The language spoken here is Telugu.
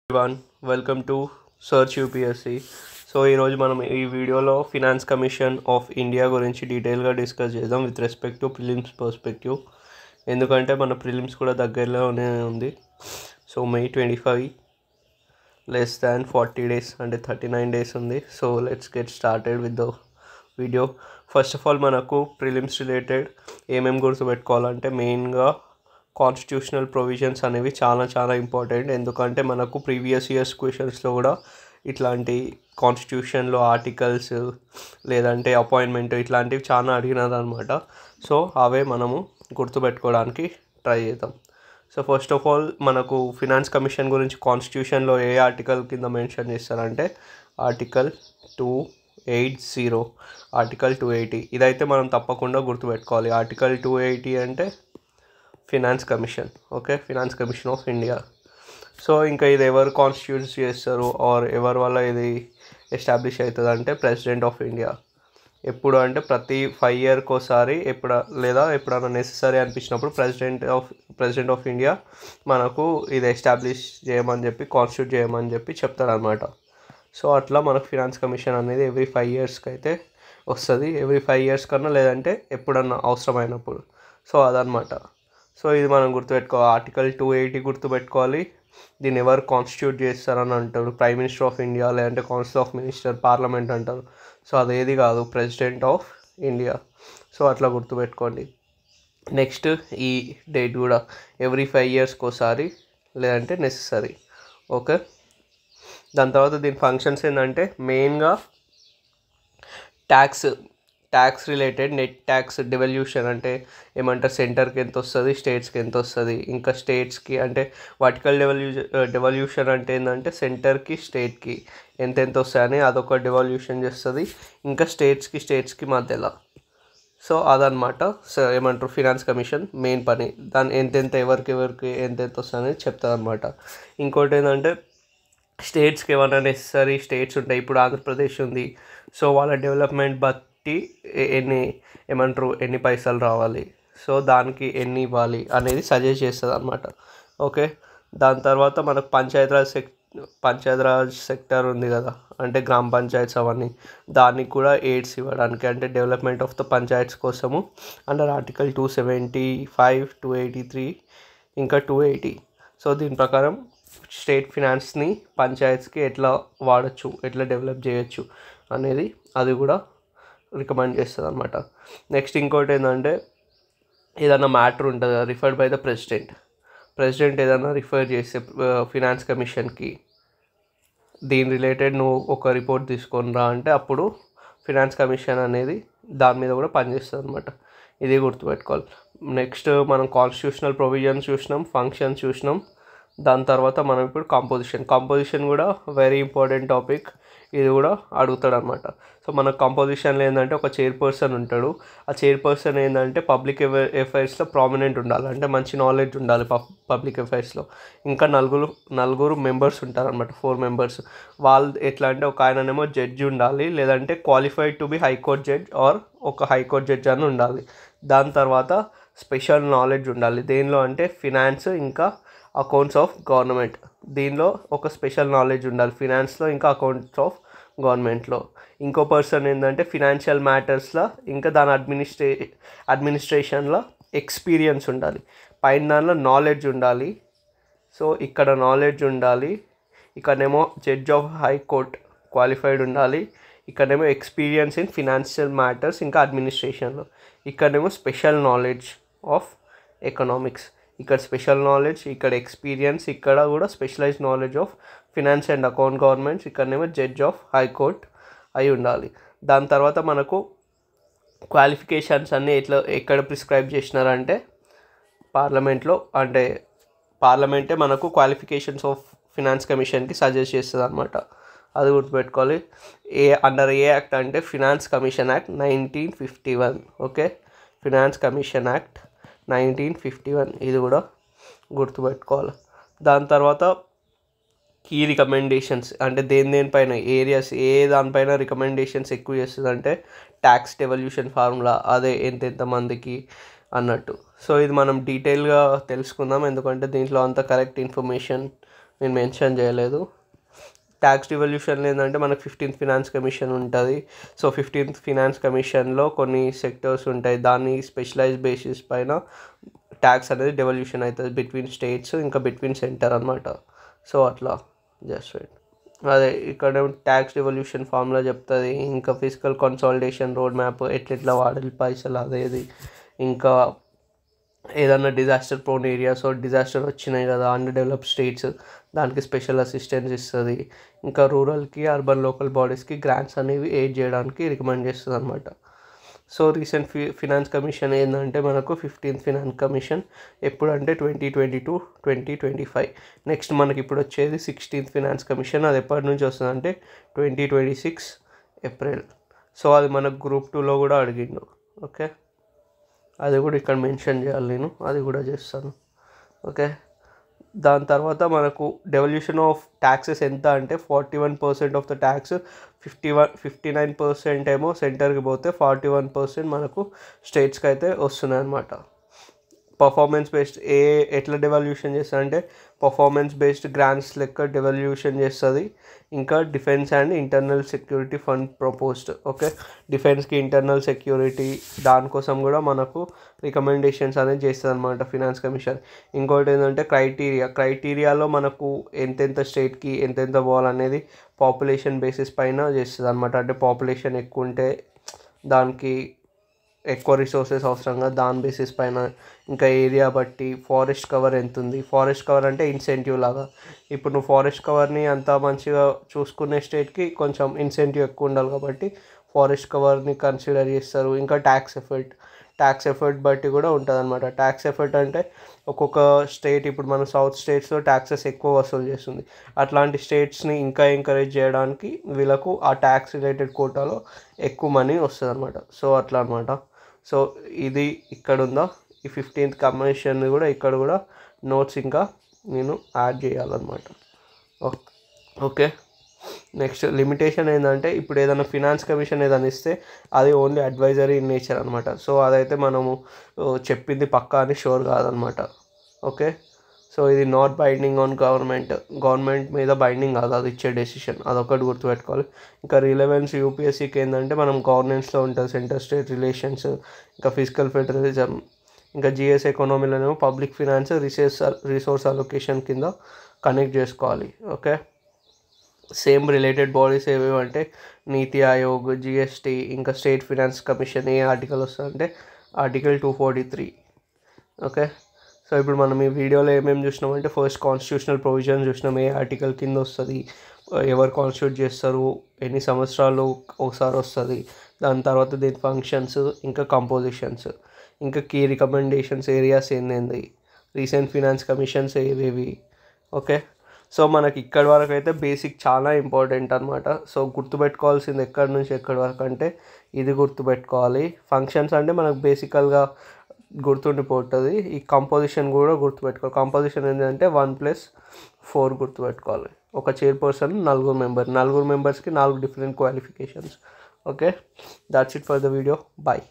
everyone, welcome to Search UPSC. So ఈరోజు మనం ఈ వీడియోలో ఫినాన్స్ కమిషన్ ఆఫ్ ఇండియా గురించి డీటెయిల్గా డిస్కస్ చేద్దాం with respect to prelims perspective. ఎందుకంటే మన ప్రిలిమ్స్ కూడా దగ్గరలోనే ఉంది. So May 25 less than 40 days అంటే 39 days ఉంది. So let's get started with the video. First of all మనకు ప్రిలిమ్స్ రిలేటెడ్ ఏమేమి గుర్తుపెట్టుకోవాలంటే మెయిన్గా కాన్స్టిట్యూషనల్ ప్రొవిజన్స్ అనేవి చాలా ఇంపార్టెంట్. ఎందుకంటే మనకు ప్రీవియస్ ఇయర్స్ క్వశ్చన్స్లో కూడా ఇట్లాంటి కాన్స్టిట్యూషన్లో ఆర్టికల్స్ లేదంటే అపాయింట్మెంట్ ఇట్లాంటివి చాలా అడిగినారు అనమాట. సో అవే మనము గుర్తుపెట్టుకోవడానికి ట్రై చేద్దాం. సో ఫస్ట్ ఆఫ్ ఆల్ మనకు ఫినాన్స్ కమిషన్ గురించి కాన్స్టిట్యూషన్లో ఏ ఆర్టికల్ కింద మెన్షన్ చేస్తారంటే ఆర్టికల్ 280, ఆర్టికల్ 280. ఇదైతే మనం తప్పకుండా గుర్తుపెట్టుకోవాలి. ఆర్టికల్ 280 అంటే finance commission, okay, finance commission of India. So ఇంకా ఇది ఎవరు కాన్స్టిట్యూట్ చేస్తారు ఆర్ ఎవరి వల్ల ఇది ఎస్టాబ్లిష్ అవుతుంది అంటే ప్రెసిడెంట్ ఆఫ్ ఇండియా. ఎప్పుడు అంటే ప్రతి 5 years ఒకసారి ఎప్పుడైనా నెససరీ అనిపించినప్పుడు ప్రెసిడెంట్ ఆఫ్ ఇండియా మనకు ఇది ఎస్టాబ్లిష్ చేయమని చెప్పి కాన్స్టిట్యూట్ చేయమని చెప్పి చెప్తారనమాట. సో అట్లా మనకు ఫినాన్స్ కమిషన్ అనేది ఎవ్రీ 5 yearsకి అయితే వస్తుంది. ఎవ్రీ 5 years కన్నా లేదంటే ఎప్పుడన్నా అవసరమైనప్పుడు. సో అదనమాట. సో ఇది మనం గుర్తుపెట్టుకోవాలి. ఆర్టికల్ 280 గుర్తుపెట్టుకోవాలి. దీన్ని ఎవరు కాన్స్టిట్యూట్ చేస్తారని అంటారు, ప్రైమ్ మినిస్టర్ ఆఫ్ ఇండియా లేదంటే కౌన్సిల్ ఆఫ్ మినిస్టర్, పార్లమెంట్ అంటారు. సో అదేది కాదు, ప్రెసిడెంట్ ఆఫ్ ఇండియా. సో అట్లా గుర్తుపెట్టుకోండి. నెక్స్ట్ ఈ డేట్ కూడా ఎవ్రీ 5 yearsకి ఒకసారి లేదంటే నెససరీ, ఓకే. దాని తర్వాత దీని ఫంక్షన్స్ ఏంటంటే మెయిన్గా tax related net tax devolution అంటే ఏమంటారు, సెంటర్కి ఎంత వస్తుంది, స్టేట్స్కి ఎంత వస్తుంది. ఇంకా స్టేట్స్కి అంటే వర్టికల్ డెవల్యూషన్ అంటే ఏంటంటే సెంటర్కి స్టేట్కి ఎంత వస్తాయని అదొక డెవల్యూషన్ చేస్తుంది. ఇంకా స్టేట్స్కి మధ్యలో. సో అదనమాట. సో ఏమంటారు ఫినాన్స్ కమిషన్ మెయిన్ పని. దాని ఎంతెంత ఎవరికి ఎంత వస్తుందని చెప్తుంది అనమాట. ఇంకోటి ఏంటంటే స్టేట్స్కి ఏమైనా నెసరీ స్టేట్స్ ఉంటాయి. ఇప్పుడు ఆంధ్రప్రదేశ్ ఉంది. సో వాళ్ళ డెవలప్మెంట్ ఎన్ని పైసలు రావాలి, సో దానికి ఎన్ని ఇవ్వాలి అనేది సజెస్ట్ చేస్తుంది అనమాట, ఓకే. దాని తర్వాత మనకు పంచాయతీరాజ్ సెక్టర్ ఉంది కదా, అంటే గ్రామ పంచాయత్స్ అవన్నీ, దానికి కూడా ఎయిడ్స్ ఇవ్వడానికి అంటే డెవలప్మెంట్ ఆఫ్ ద పంచాయత్స్ కోసము అండర్ ఆర్టికల్ 275, 283 ఇంకా 280. సో దీని ప్రకారం స్టేట్ ఫినాన్స్ని పంచాయత్స్కి ఎట్లా వాడచ్చు, ఎట్లా డెవలప్ చేయొచ్చు అనేది అది కూడా రికమెండ్ చేస్తుంది అనమాట. నెక్స్ట్ ఇంకోటి ఏంటంటే ఏదైనా మ్యాటర్ ఉంటుంది రిఫర్డ్ బై ద ప్రెసిడెంట్ ఏదైనా రిఫర్ చేస్తే ఫినాన్స్ కమిషన్కి దీని రిలేటెడ్ నువ్వు ఒక రిపోర్ట్ తీసుకొని రా అంటే అప్పుడు ఫినాన్స్ కమిషన్ అనేది దాని మీద కూడా పనిచేస్తుంది అనమాట. ఇది గుర్తుపెట్టుకోవాలి. నెక్స్ట్ మనం కాన్స్టిట్యూషనల్ ప్రొవిజన్స్ చూసినాం, ఫంక్షన్స్ చూసినాం. దాని తర్వాత మనం ఇప్పుడు కంపోజిషన్ కూడా వెరీ ఇంపార్టెంట్ టాపిక్. ఇది కూడా అడుగుతాడు అనమాట. సో మన కంపోజిషన్లో ఏంటంటే ఒక చైర్పర్సన్ ఉంటాడు. ఆ చైర్పర్సన్ ఏంటంటే పబ్లిక్ అఫైర్స్లో ప్రామినెంట్ ఉండాలి, అంటే మంచి నాలెడ్జ్ ఉండాలి పబ్లిక్ అఫైర్స్లో. ఇంకా నలుగురు మెంబర్స్ ఉంటారనమాట, 4 members. వాళ్ళు ఎట్లా అంటే ఒక ఆయననేమో జడ్జి ఉండాలి, లేదంటే qualified to be high court judge or ఒక హైకోర్ట్ జడ్జ్ అని ఉండాలి. దాని తర్వాత స్పెషల్ నాలెడ్జ్ ఉండాలి. దేనిలో అంటే ఫినాన్స్ ఇంకా అకౌంట్స్ ఆఫ్ గవర్నమెంట్. దీనిలో ఒక స్పెషల్ నాలెడ్జ్ ఉండాలి ఫినాన్స్లో ఇంకా అకౌంట్స్ ఆఫ్ గవర్నమెంట్లో. ఇంకో పర్సన్ ఏంటంటే ఫినాన్షియల్ మ్యాటర్స్లో ఇంకా దాని అడ్మినిస్ట్రేషన్లో ఎక్స్పీరియన్స్ ఉండాలి. పైన దానిలో నాలెడ్జ్ ఉండాలి. సో ఇక్కడ నాలెడ్జ్ ఉండాలి. ఇక్కడనేమో జడ్జ్ ఆఫ్ హైకోర్ట్ క్వాలిఫైడ్ ఉండాలి. ఇక్కడనేమో ఎక్స్పీరియన్స్ ఇన్ ఫినాన్షియల్ మ్యాటర్స్ ఇంకా అడ్మినిస్ట్రేషన్లో. ఇక్కడనేమో స్పెషల్ నాలెడ్జ్ ఆఫ్ ఎకనామిక్స్. ఇక్కడ స్పెషల్ నాలెడ్జ్, ఇక్కడ ఎక్స్పీరియన్స్, ఇక్కడ కూడా specialised knowledge of finance and account governments. ఇక్కడనేమో జడ్జ్ ఆఫ్ హైకోర్ట్ అయి ఉండాలి. దాని తర్వాత మనకు క్వాలిఫికేషన్స్ అన్నీ ఎక్కడ ప్రిస్క్రైబ్ చేసినారంటే పార్లమెంటే మనకు క్వాలిఫికేషన్స్ ఆఫ్ ఫినాన్స్ కమిషన్కి సజెస్ట్ చేస్తుంది అనమాట. అది గుర్తుపెట్టుకోవాలి. అండర్ ఏ యాక్ట్ అంటే finance commission act 1951, okay. Finance commission act 1951 ఇది కూడా గుర్తుపెట్టుకోవాలి. దాని తర్వాత కీ రికమెండేషన్స్ అంటే దేనిపైన ఏరియాస్ దానిపైన రికమెండేషన్స్ ఎక్కువ చేస్తుంది అంటే ట్యాక్స్ డెవల్యూషన్ ఫార్ములా, అదే ఎంతమందికి అన్నట్టు. సో ఇది మనం డీటెయిల్గా తెలుసుకుందాం, ఎందుకంటే దీంట్లో అంత కరెక్ట్ ఇన్ఫర్మేషన్ నేను మెన్షన్ చేయలేదు. ట్యాక్స్ డివల్యూషన్లో ఏంటంటే మనకు 15th ఫినాన్స్ కమిషన్ ఉంటుంది. సో 15th ఫినాన్స్ కమిషన్లో కొన్ని సెక్టర్స్ ఉంటాయి, దాన్ని స్పెషలైజ్ బేసిస్ పైన ట్యాక్స్ అనేది డెవల్యూషన్ అవుతుంది బిట్వీన్ స్టేట్స్ ఇంకా బిట్వీన్ సెంటర్ అనమాట. సో అట్లా జస్ట్ రైట్. అదే ఇక్కడ ట్యాక్స్ డివల్యూషన్ ఫార్ములా చెప్తుంది, ఇంకా ఫిజికల్ కన్సాలిడేషన్ రోడ్ మ్యాప్ ఎట్లెట్లా వాడాలి పైసలు అదేది, ఇంకా ఏదన్నా డిజాస్టర్ ప్రోన్ ఏరియాస్ డిజాస్టర్ వచ్చినాయి కదా అండర్ డెవలప్డ్ స్టేట్స్, దానికి స్పెషల్ అసిస్టెన్స్ ఇస్తుంది. ఇంకా రూరల్కి అర్బన్ లోకల్ బాడీస్కి గ్రాంట్స్ అనేవి ఎయిడ్ చేయడానికి రికమెండ్ చేస్తుంది అనమాట. సో రీసెంట్ ఫినాన్స్ కమిషన్ ఏంటంటే మనకు 15th ఫినాన్స్ కమిషన్ ఎప్పుడంటే 2022-2025. నెక్స్ట్ మనకి ఇప్పుడు వచ్చేది 16th ఫినాన్స్ కమిషన్. అది ఎప్పటి నుంచి వస్తుందంటే 2026 ఏప్రిల్. సో అది మనకు గ్రూప్ 2లో కూడా అడిగిండు. ఓకే, అది కూడా ఇక్కడ మెన్షన్ చేయాలి, నేను అది కూడా చేస్తాను. ఓకే, దాని తర్వాత మనకు డెవల్యూషన్ ఆఫ్ ట్యాక్సెస్ ఎంత అంటే 41% ఆఫ్ ద ట్యాక్స్ 59% ఏమో సెంటర్కి పోతే 41% మనకు స్టేట్స్కి అయితే వస్తున్నాయి అన్నమాట. పర్ఫార్మెన్స్ బేస్డ్ ఎట్లా డెవల్యూషన్ చేస్తుంది అంటే పర్ఫార్మెన్స్ బేస్డ్ గ్రాంట్స్ లెక్క డెవల్యూషన్ చేస్తుంది. ఇంకా defence and internal security fund proposed. Okay, డిఫెన్స్కి ఇంటర్నల్ సెక్యూరిటీ దానికోసం కూడా మనకు రికమెండేషన్స్ అనేది చేస్తుంది అనమాట ఫినాన్స్ కమిషన్. ఇంకోటి ఏంటంటే క్రైటీరియాలో మనకు ఎంతెంత స్టేట్కి ఎంతెంత పోవాలనేది పాపులేషన్ బేసిస్ పైన చేస్తుంది అనమాట. అంటే పాపులేషన్ ఎక్కువ ఉంటే దానికి ఎక్కువ రిసోర్సెస్ అవసరంగా దాని బేసిస్ పైన, ఇంకా ఏరియా బట్టి ఫారెస్ట్ కవర్ ఎంత ఉంది. ఫారెస్ట్ కవర్ అంటే ఇన్సెంటివ్ లాగా. ఇప్పుడు నువ్వు ఫారెస్ట్ కవర్ని అంత మంచిగా చూసుకునే స్టేట్కి కొంచెం ఇన్సెంటివ్ ఎక్కువ ఉండాలి కాబట్టి ఫారెస్ట్ కవర్ని కన్సిడర్ చేస్తారు. ఇంకా ట్యాక్స్ ఎఫర్ట్ బట్టి కూడా ఉంటుంది అనమాట. ట్యాక్స్ ఎఫర్ట్ అంటే ఒక్కొక్క స్టేట్, ఇప్పుడు మన సౌత్ స్టేట్స్లో ట్యాక్సెస్ ఎక్కువ వసూలు చేస్తుంది, అట్లాంటి స్టేట్స్ని ఇంకా ఎంకరేజ్ చేయడానికి వీళ్ళకు ఆ ట్యాక్స్ రిలేటెడ్ కోటాలో ఎక్కువ మనీ వస్తుంది అనమాట. సో అట్లా అనమాట. సో ఇది ఇక్కడ ఉందా ఈ 15th కమిషన్ కూడా ఇక్కడ కూడా నోట్స్ ఇంకా నేను యాడ్ చేయాలన్నమాట. ఓకే, నెక్స్ట్ లిమిటేషన్ ఏంటంటే ఇప్పుడు ఏదైనా ఫినాన్స్ కమిషన్ ఏదైనా ఇస్తే అది ఓన్లీ అడ్వైజరీ ఇన్ నేచర్ అనమాట. సో అదైతే మనము చెప్పింది పక్కా అని షూర్ కాదనమాట. ఓకే, సో ఇది నాట్ బైండింగ్ ఆన్ గవర్నమెంట్ మీద బైండింగ్ కాదు అది ఇచ్చే డెసిషన్, అదొకటి గుర్తుపెట్టుకోవాలి. ఇంకా రిలవెన్స్ యూపీఎస్సీకి ఏంటంటే మనం గవర్నెన్స్లో ఉంటుంది సెంటర్ స్టేట్ రిలేషన్స్, ఇంకా ఫిజికల్ ఫెడరలిజం, ఇంకా జిఎస్ ఎకానమీలోనేమో పబ్లిక్ ఫినాన్స్ రిసోర్స్ అలొకేషన్ కింద కనెక్ట్ చేసుకోవాలి. ఓకే, సేమ్ రిలేటెడ్ బాడీస్ ఏవేవంటే నీతి ఆయోగ్, జిఎస్టీ, ఇంకా స్టేట్ ఫినాన్స్ కమిషన్. ఏ ఆర్టికల్ వస్తుందంటే ఆర్టికల్ 243. ఓకే, సో ఇప్పుడు మనం ఈ వీడియోలో ఏమేమి చూసినామంటే ఫస్ట్ కాన్స్టిట్యూషనల్ ప్రొవిజన్ చూసినాం, ఏ ఆర్టికల్ కింద వస్తుంది, ఎవరు కాన్స్టిట్యూట్ చేస్తారు, ఎన్ని సంవత్సరాలు ఒకసారి వస్తుంది, దాని తర్వాత దీని ఫంక్షన్స్, ఇంకా కంపోజిషన్స్, ఇంకా కీ రికమెండేషన్స్ ఏరియాస్ ఏంది, రీసెంట్ ఫినాన్స్ కమిషన్స్ ఏవేవి. ఓకే, సో మనకి ఇక్కడి వరకు అయితే బేసిక్ చాలా ఇంపార్టెంట్ అనమాట. సో గుర్తుపెట్టుకోవాల్సింది ఎక్కడి నుంచి ఎక్కడి వరకు అంటే ఇది గుర్తుపెట్టుకోవాలి. ఫంక్షన్స్ అంటే మనకు బేసికల్గా గుర్తుండిపోతుంది. ఈ కంపోజిషన్ కూడా గుర్తుపెట్టుకోవాలి. కంపోజిషన్ ఏంటంటే 1+4 గుర్తుపెట్టుకోవాలి. ఒక చైర్పర్సన్, 4 మెంబర్స్కి 4 different qualifications. Okay, that's it for the video. Bye.